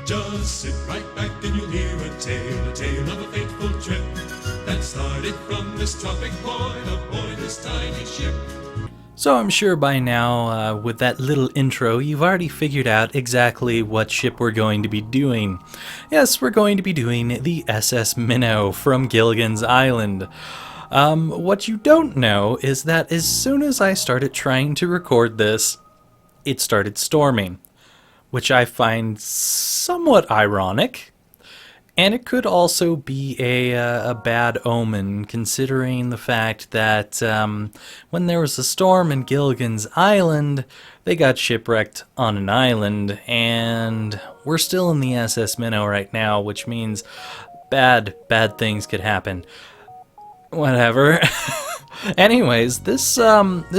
Just sit right back and you'll hear a tale of a fateful trip that started from this tropic point aboard this tiny ship. So I'm sure by now, with that little intro, you've already figured out exactly what ship we're going to be doing. Yes, we're going to be doing the SS Minnow from Gilligan's Island. What you don't know is that as soon as I started trying to record this, it started storming, which I find somewhat ironic. And it could also be a bad omen, considering the fact that when there was a storm in Gilligan's Island, they got shipwrecked on an island, and we're still in the SS Minnow right now, which means bad things could happen. Whatever. Anyways, this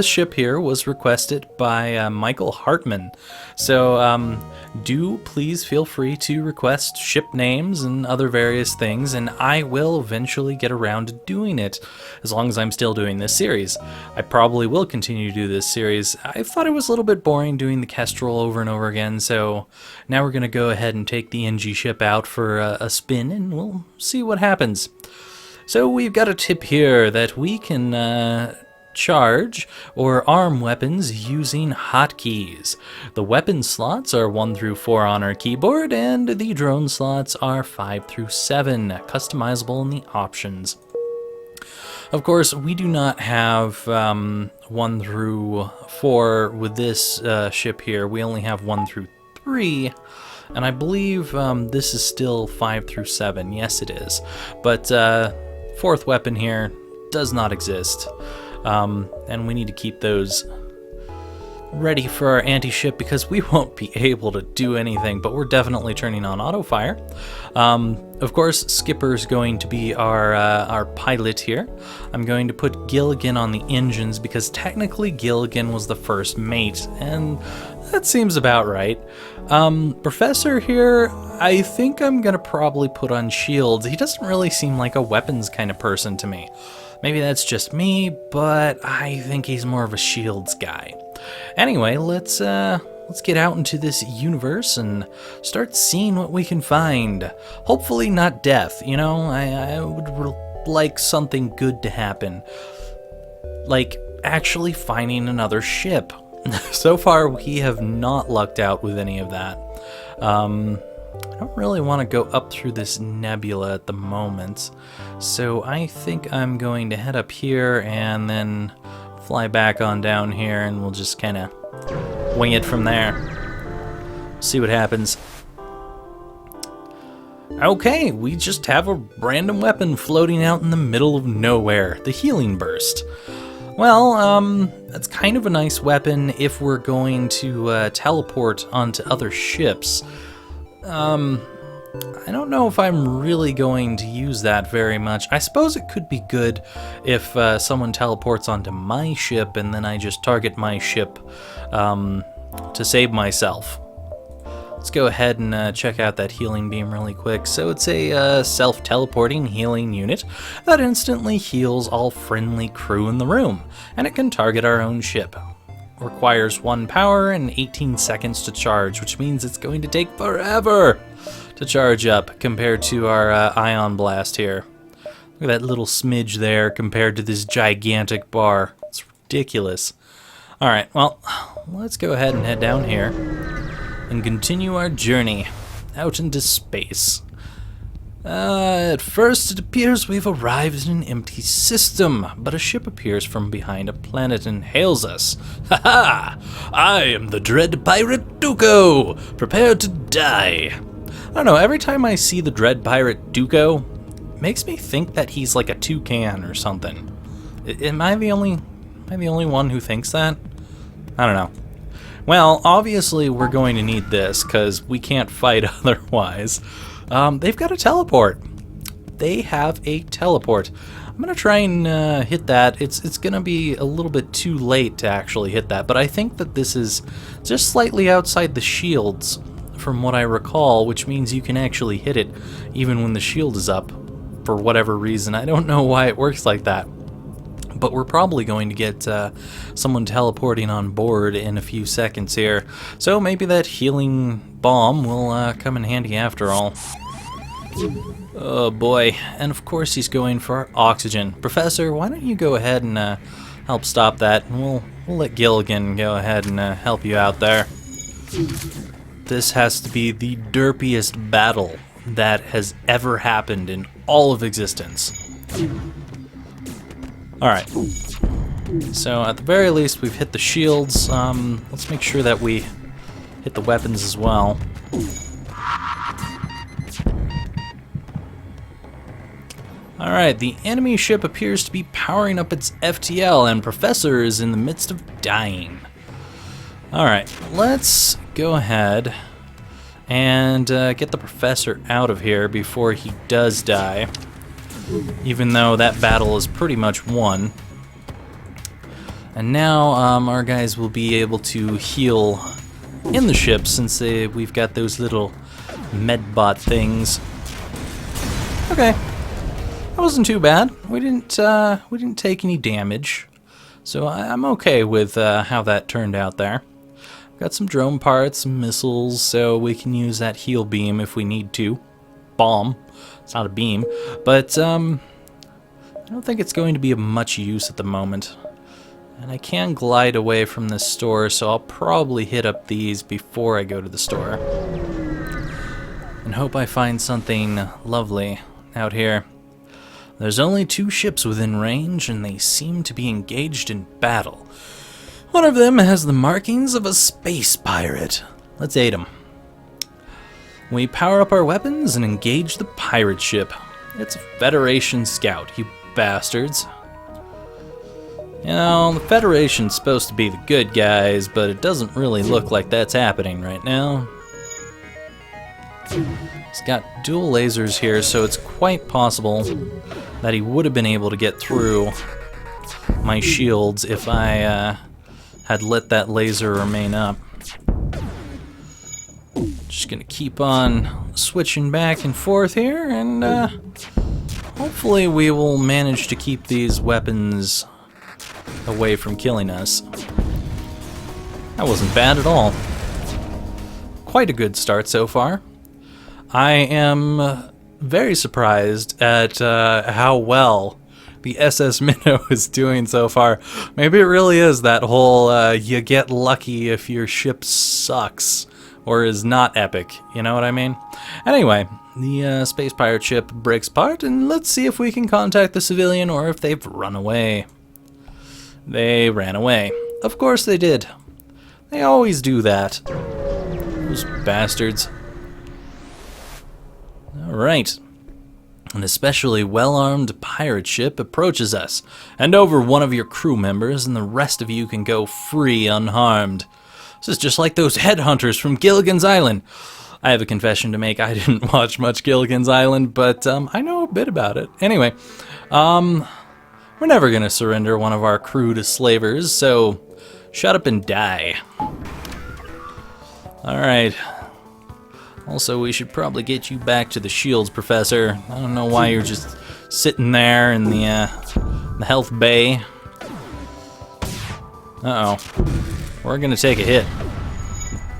ship here was requested by Michael Hartman, so do please feel free to request ship names and other various things, and I will eventually get around to doing it, as long as I'm still doing this series. I probably will continue to do this series. I thought it was a little bit boring doing the Kestrel over and over again, so now we're going to go ahead and take the NG ship out for a spin, and we'll see what happens. So we've got a tip here that we can charge or arm weapons using hotkeys. The weapon slots are 1 through 4 on our keyboard, and the drone slots are 5 through 7, customizable in the options. Of course, we do not have 1 through 4 with this ship here. We only have 1 through 3. And I believe this is still 5 through 7. Yes, it is. But fourth weapon here does not exist. And we need to keep those ready for our anti-ship because we won't be able to do anything, but we're definitely turning on auto-fire. Of course, Skipper's going to be our pilot here. I'm going to put Gilligan on the engines because technically Gilligan was the first mate, and that seems about right. Professor here, I think I'm gonna probably put on shields. He doesn't really seem like a weapons kind of person to me. Maybe that's just me, but I think he's more of a shields guy. Anyway, let's get out into this universe and start seeing what we can find. Hopefully not death, you know? I would like something good to happen. Like actually finding another ship. So far, we have not lucked out with any of that. I don't really want to go up through this nebula at the moment, so I think I'm going to head up here and then fly back on down here, and we'll just kind of wing it from there. See what happens. Okay, we just have a random weapon floating out in the middle of nowhere, the Healing Burst. Well, that's kind of a nice weapon if we're going to teleport onto other ships. I don't know if I'm really going to use that very much. I suppose it could be good if someone teleports onto my ship and then I just target my ship to save myself. Let's go ahead and check out that healing beam really quick. So it's a self-teleporting healing unit that instantly heals all friendly crew in the room, and it can target our own ship. Requires 1 power and 18 seconds to charge, which means it's going to take forever to charge up compared to our ion blast here. Look at that little smidge there compared to this gigantic bar. It's ridiculous. Alright, well, let's go ahead and head down here and continue our journey out into space. At first, it appears we've arrived in an empty system, but a ship appears from behind a planet and hails us. Ha ha! I am the dread pirate Duco! Prepare to die! I don't know, every time I see the dread pirate Duco, it makes me think that he's like a toucan or something. Am I the only one who thinks that? I don't know. Well, obviously we're going to need this, because we can't fight otherwise. They've got a teleport. They have a teleport. I'm going to try and hit that. It's going to be a little bit too late to actually hit that, but I think that this is just slightly outside the shields, from what I recall, which means you can actually hit it even when the shield is up, for whatever reason. I don't know why it works like that. but we're probably going to get someone teleporting on board in a few seconds here. So maybe that healing bomb will come in handy after all. Oh boy, and of course he's going for our oxygen. Professor, why don't you go ahead and help stop that, and we'll let Gilligan go ahead and help you out there. This has to be the derpiest battle that has ever happened in all of existence. Alright, so at the very least we've hit the shields. Let's make sure that we hit the weapons as well. Alright, the enemy ship appears to be powering up its FTL, and Professor is in the midst of dying. Alright, let's go ahead and get the Professor out of here before he does die, even though that battle is pretty much won. And now our guys will be able to heal in the ship, since we've got those little medbot things. Okay, that wasn't too bad. We didn't take any damage, so I'm okay with how that turned out there. Got some drone parts, some missiles, so we can use that heal beam if we need to. Bomb. It's not a beam, but I don't think it's going to be of much use at the moment. And I can glide away from this store, so I'll probably hit up these before I go to the store. And hope I find something lovely out here. There's only 2 ships within range, and they seem to be engaged in battle. One of them has the markings of a space pirate. Let's aid him. We power up our weapons and engage the pirate ship. It's a Federation scout, you bastards. You know, the Federation's supposed to be the good guys, but it doesn't really look like that's happening right now. He's got dual lasers here, so it's quite possible that he would have been able to get through my shields if I had let that laser remain up. Just gonna keep on switching back and forth here, and hopefully we will manage to keep these weapons away from killing us. That wasn't bad at all. Quite a good start so far. I am very surprised at how well the SS Minnow is doing so far. Maybe it really is that whole you get lucky if your ship sucks or is not epic, you know what I mean? Anyway, the space pirate ship breaks apart, and let's see if we can contact the civilian or if they've run away. They ran away. Of course they did. They always do that. Those bastards. Alright. An especially well-armed pirate ship approaches us. Hand over one of your crew members and the rest of you can go free unharmed. This is just like those headhunters from Gilligan's Island. I have a confession to make. I didn't watch much Gilligan's Island, but I know a bit about it. Anyway, we're never going to surrender one of our crew to slavers, so shut up and die. Alright. Also, we should probably get you back to the shields, Professor. I don't know why you're just sitting there in the health bay. Uh-oh. We're gonna take a hit.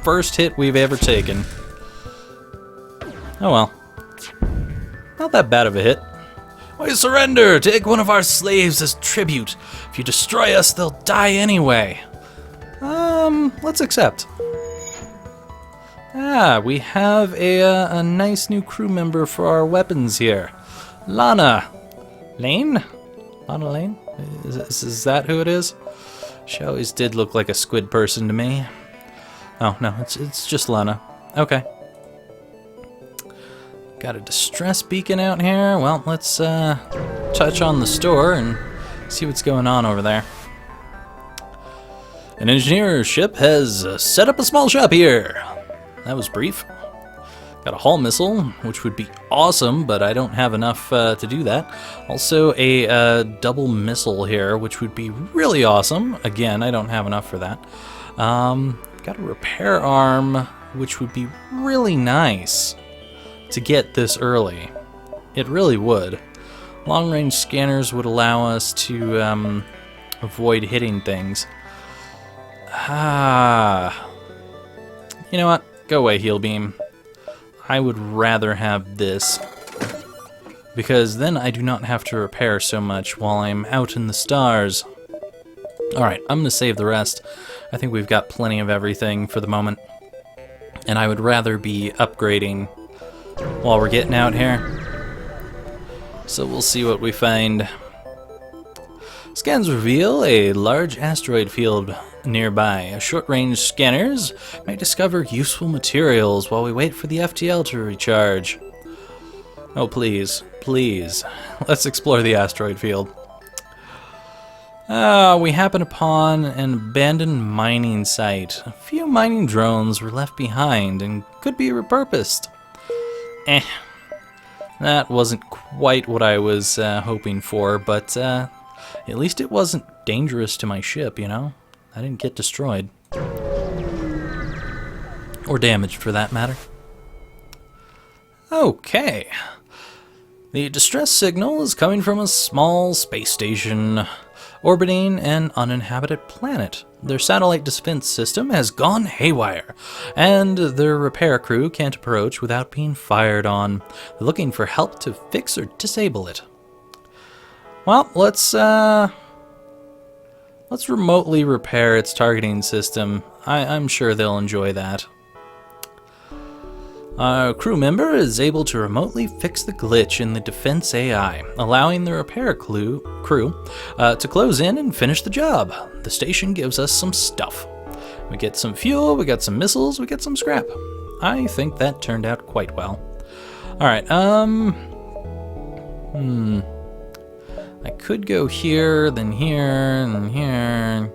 First hit we've ever taken. Oh well. Not that bad of a hit. We surrender! Take one of our slaves as tribute. If you destroy us, they'll die anyway. Let's accept. Ah, we have a nice new crew member for our weapons here. Lana. Lane? Lana Lane? Is that who it is? She always did look like a squid person to me. Oh, no, it's just Lana. Okay. Got a distress beacon out here. Well, let's touch on the store and see what's going on over there. An engineer ship has set up a small shop here. That was brief. Got a hull missile, which would be awesome, but I don't have enough to do that. Also a double missile here, which would be really awesome. Again, I don't have enough for that. Got a repair arm, which would be really nice to get this early. It really would. Long-range scanners would allow us to avoid hitting things. Ah. You know what? Go away, heal beam. I would rather have this, because then I do not have to repair so much while I'm out in the stars. Alright, I'm going to save the rest. I think we've got plenty of everything for the moment. And I would rather be upgrading while we're getting out here. So we'll see what we find. Scans reveal a large asteroid field nearby. Short-range scanners may discover useful materials while we wait for the FTL to recharge. Oh, please, please. Let's explore the asteroid field. We happen upon an abandoned mining site. A few mining drones were left behind and could be repurposed. That wasn't quite what I was hoping for, but at least it wasn't dangerous to my ship, you know? I didn't get destroyed. Or damaged, for that matter. Okay. The distress signal is coming from a small space station orbiting an uninhabited planet. Their satellite defense system has gone haywire, and their repair crew can't approach without being fired on. They're looking for help to fix or disable it. Well, let's remotely repair its targeting system. I'm sure they'll enjoy that. Our crew member is able to remotely fix the glitch in the defense AI, allowing the repair crew to close in and finish the job. The station gives us some stuff. We get some fuel, we got some missiles, we get some scrap. I think that turned out quite well. Alright, I could go here, then here, and here.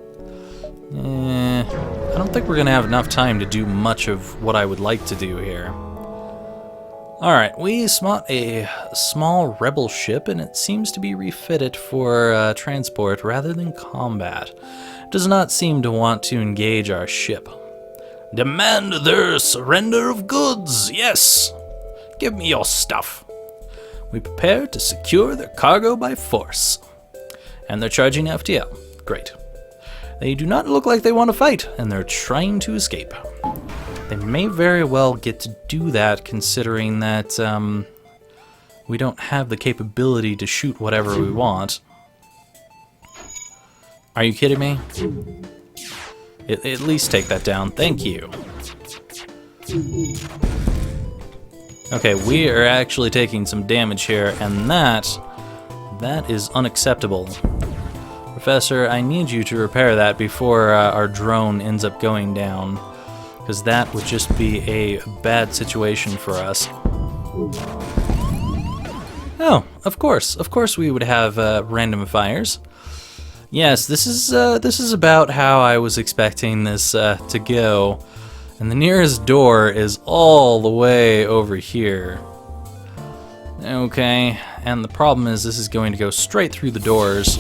I don't think we're going to have enough time to do much of what I would like to do here. Alright, we spot a small rebel ship, and it seems to be refitted for transport rather than combat. It does not seem to want to engage our ship. Demand their surrender of goods, yes! Give me your stuff. We prepare to secure their cargo by force. And they're charging FTL. Great. They do not look like they want to fight, and they're trying to escape. They may very well get to do that, considering that we don't have the capability to shoot whatever we want. Are you kidding me? At least take that down. Thank you. Okay, we are actually taking some damage here, and that is unacceptable. Professor, I need you to repair that before our drone ends up going down, because that would just be a bad situation for us. Oh, of course we would have random fires. Yes, this is about how I was expecting this to go. And the nearest door is all the way over here. Okay, and the problem is this is going to go straight through the doors.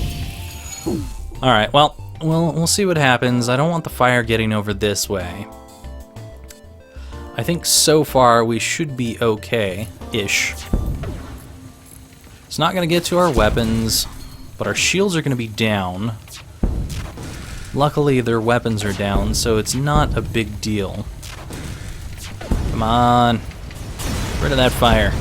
Alright, well, we'll see what happens. I don't want the fire getting over this way. I think so far we should be okay-ish. It's not going to get to our weapons, but our shields are going to be down. Luckily, their weapons are down, so it's not a big deal. Come on. Get rid of that fire.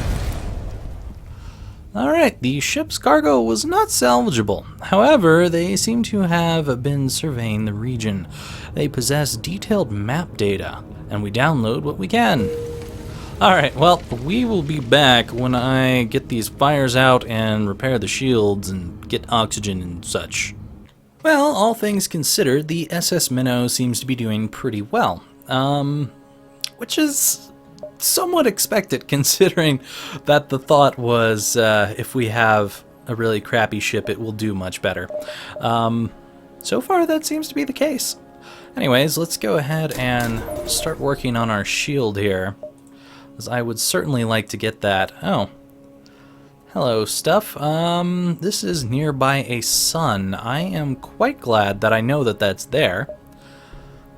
Alright, the ship's cargo was not salvageable. However, they seem to have been surveying the region. They possess detailed map data, and we download what we can. Alright, well, we will be back when I get these fires out and repair the shields and get oxygen and such. Well, all things considered, the SS Minnow seems to be doing pretty well. Which is somewhat expected, considering that the thought was if we have a really crappy ship, it will do much better. So far, that seems to be the case. Anyways, let's go ahead and start working on our shield here, as I would certainly like to get that. Oh. Hello, stuff. This is nearby a sun. I am quite glad that I know that that's there.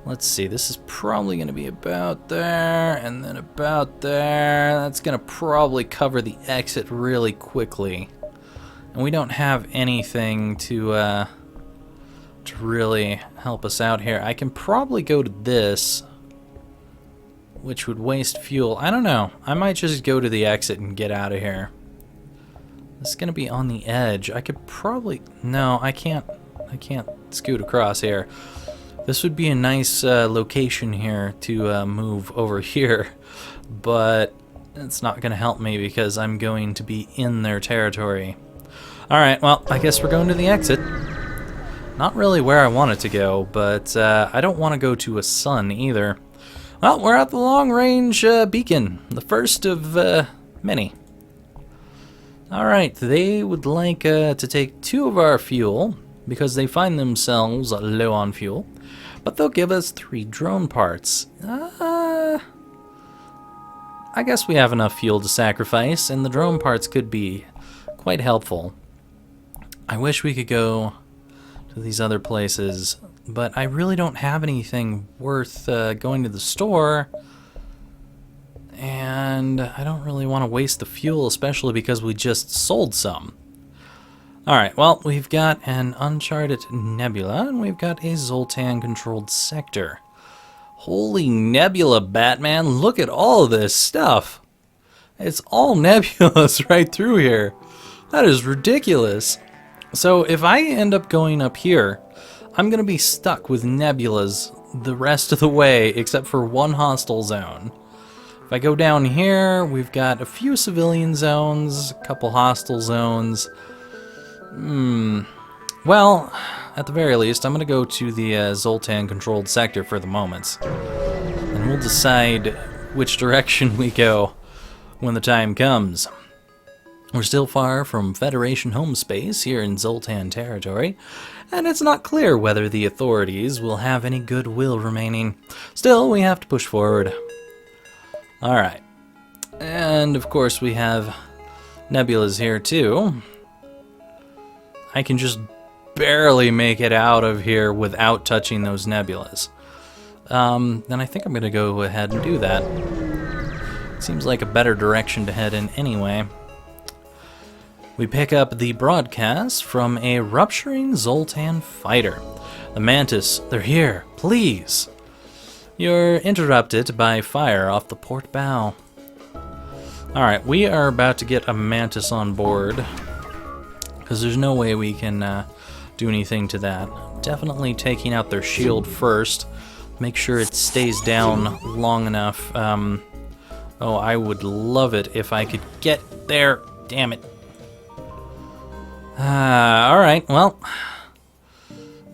Let's see, this is probably going to be about there, and then about there. That's going to probably cover the exit really quickly. And we don't have anything to really help us out here. I can probably go to this, which would waste fuel. I don't know. I might just go to the exit and get out of here. It's gonna be on the edge. I could probably... No, I can't scoot across here. This would be a nice location here to move over here, but it's not gonna help me because I'm going to be in their territory. Alright, well, I guess we're going to the exit. Not really where I wanted to go, but I don't want to go to a sun either. Well, we're at the long-range beacon, the first of many. Alright, they would like to take 2 of our fuel, because they find themselves low on fuel, but they'll give us 3 drone parts. I guess we have enough fuel to sacrifice, and the drone parts could be quite helpful. I wish we could go to these other places, but I really don't have anything worth going to the store, and I don't really want to waste the fuel, especially because we just sold some. Alright, well, we've got an uncharted nebula, and we've got a Zoltan-controlled sector. Holy nebula, Batman, look at all of this stuff! It's all nebulas right through here. That is ridiculous. So if I end up going up here, I'm going to be stuck with nebulas the rest of the way, except for one hostile zone. If I go down here, we've got a few civilian zones, a couple hostile zones. Well, at the very least, I'm going to go to the Zoltan-controlled sector for the moment. And we'll decide which direction we go when the time comes. We're still far from Federation home space here in Zoltan territory, and it's not clear whether the authorities will have any goodwill remaining. Still, we have to push forward. Alright. And, of course, we have nebulas here, too. I can just barely make it out of here without touching those nebulas. Then I think I'm going to go ahead and do that. Seems like a better direction to head in anyway. We pick up the broadcast from a rupturing Zoltan fighter. The Mantis, they're here, please. You're interrupted by fire off the port bow. Alright, we are about to get a Mantis on board, because there's no way we can do anything to that. Definitely taking out their shield first. Make sure it stays down long enough. Oh, I would love it if I could get there. Damn it. Alright, well,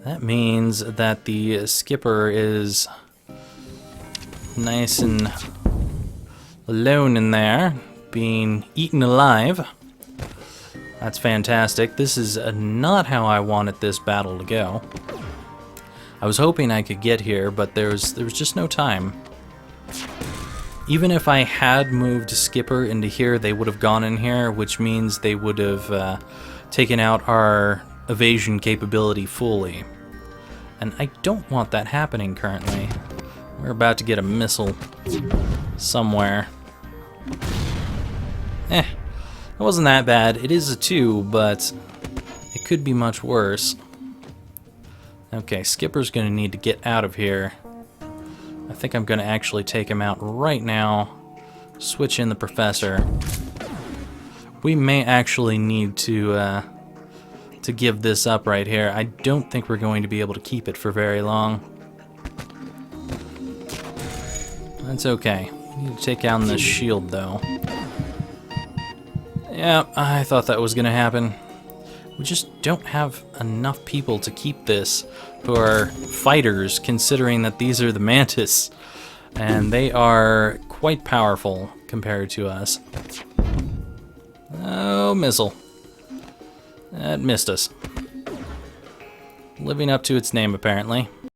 that means that the skipper is nice and alone in there, being eaten alive. That's fantastic. This is not how I wanted this battle to go. I was hoping I could get here, but there was just no time. Even if I had moved Skipper into here, they would have gone in here, which means they would have taken out our evasion capability fully. And I don't want that happening currently. We're about to get a missile somewhere. It wasn't that bad. It is a 2, but it could be much worse. Okay, Skipper's going to need to get out of here. I think I'm going to actually take him out right now. Switch in the Professor. We may actually need to give this up right here. I don't think we're going to be able to keep it for very long. That's okay. We need to take down this shield, though. Yeah, I thought that was going to happen. We just don't have enough people to keep this who are fighters, considering that these are the Mantis. And they are quite powerful compared to us. Oh, missile. That missed us. Living up to its name, apparently.